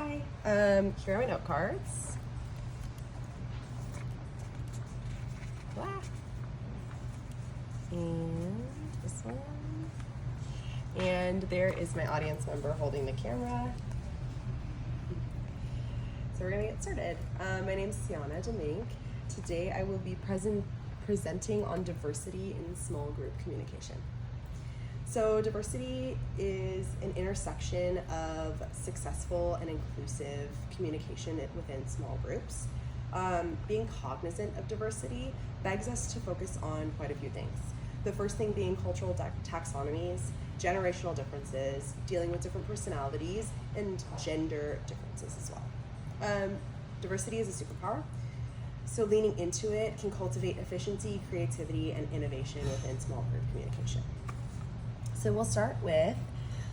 Hi, here are my note cards. Blah. And this one. And there is my audience member holding the camera. So we're gonna get started. My name is Sienna Demink. Today I will be presenting on diversity in small group communication. So diversity is an intersection of successful and inclusive communication within small groups. Being cognizant of diversity begs us to focus on quite a few things. The first thing being cultural taxonomies, generational differences, dealing with different personalities, and gender differences as well. Diversity is a superpower, so leaning into it can cultivate efficiency, creativity, and innovation within small group communication. So we'll start with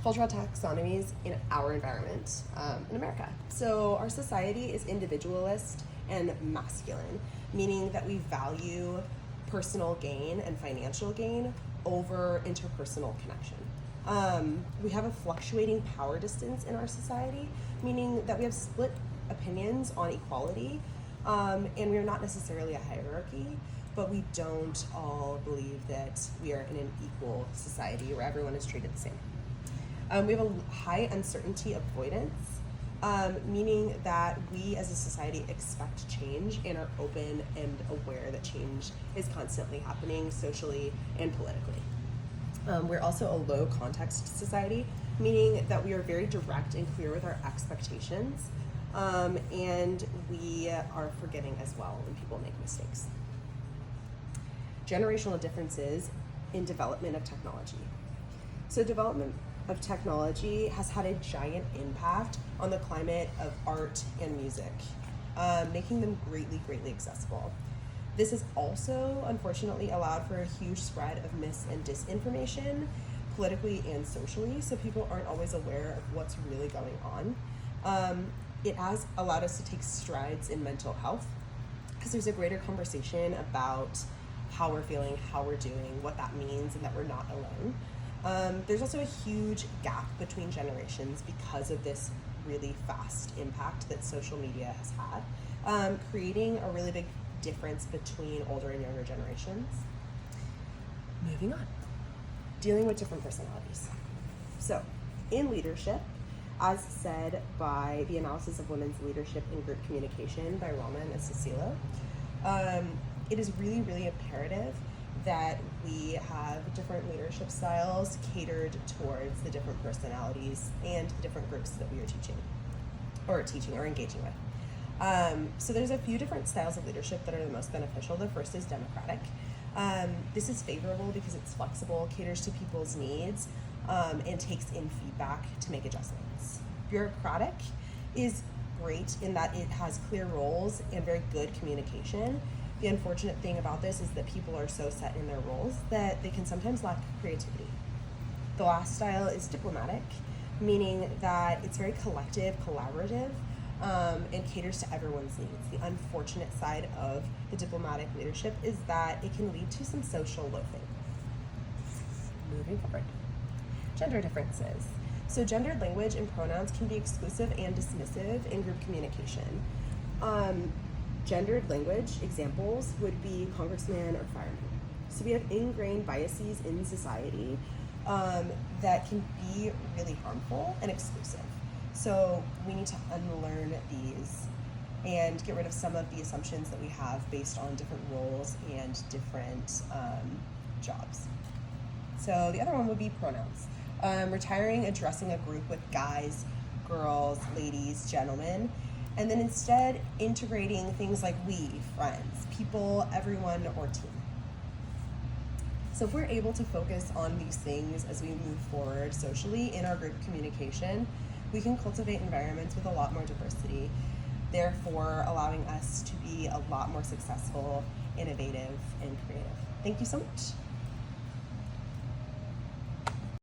cultural taxonomies in our environment in America. So our society is individualist and masculine, meaning that we value personal gain and financial gain over interpersonal connection. We have a fluctuating power distance in our society, meaning that we have split opinions on equality, and we're not necessarily a hierarchy, but we don't all believe that we are in an equal society where everyone is treated the same. We have a high uncertainty avoidance, meaning that we as a society expect change and are open and aware that change is constantly happening socially and politically. We're also a low context society, meaning that we are very direct and clear with our expectations, and we are forgiving as well when people make mistakes. Generational differences in development of technology. So development of technology has had a giant impact on the climate of art and music, making them greatly accessible. This has also, unfortunately, allowed for a huge spread of mis and disinformation, politically and socially, so people aren't always aware of what's really going on. It has allowed us to take strides in mental health, because there's a greater conversation about how we're feeling, how we're doing, what that means, and that we're not alone. There's also a huge gap between generations because of this really fast impact that social media has had, creating a really big difference between older and younger generations. Moving on, dealing with different personalities. So, in leadership, as said by the Analysis of Women's Leadership in Group Communication by Rahman and Cecilo, it is really imperative that we have different leadership styles catered towards the different personalities and the different groups that we are teaching or engaging with. So there's a few different styles of leadership that are the most beneficial. The first is democratic. This is favorable because it's flexible, caters to people's needs, and takes in feedback to make adjustments. Bureaucratic is great in that it has clear roles and very good communication. The unfortunate thing about this is that people are so set in their roles that they can sometimes lack creativity. The last style is diplomatic, meaning that it's very collective, collaborative, and caters to everyone's needs. The unfortunate side of the diplomatic leadership is that it can lead to some social loafing. Moving forward. Gender differences. So gendered language and pronouns can be exclusive and dismissive in group communication. Gendered language examples would be congressman or fireman. So we have ingrained biases in society that can be really harmful and exclusive. So we need to unlearn these and get rid of some of the assumptions that we have based on different roles and different jobs. So the other one would be pronouns. Retiring, addressing a group with guys, girls, ladies, gentlemen, and then instead integrating things like we, friends, people, everyone, or team. So if we're able to focus on these things as we move forward socially in our group communication, we can cultivate environments with a lot more diversity, therefore allowing us to be a lot more successful, innovative, and creative. Thank you so much.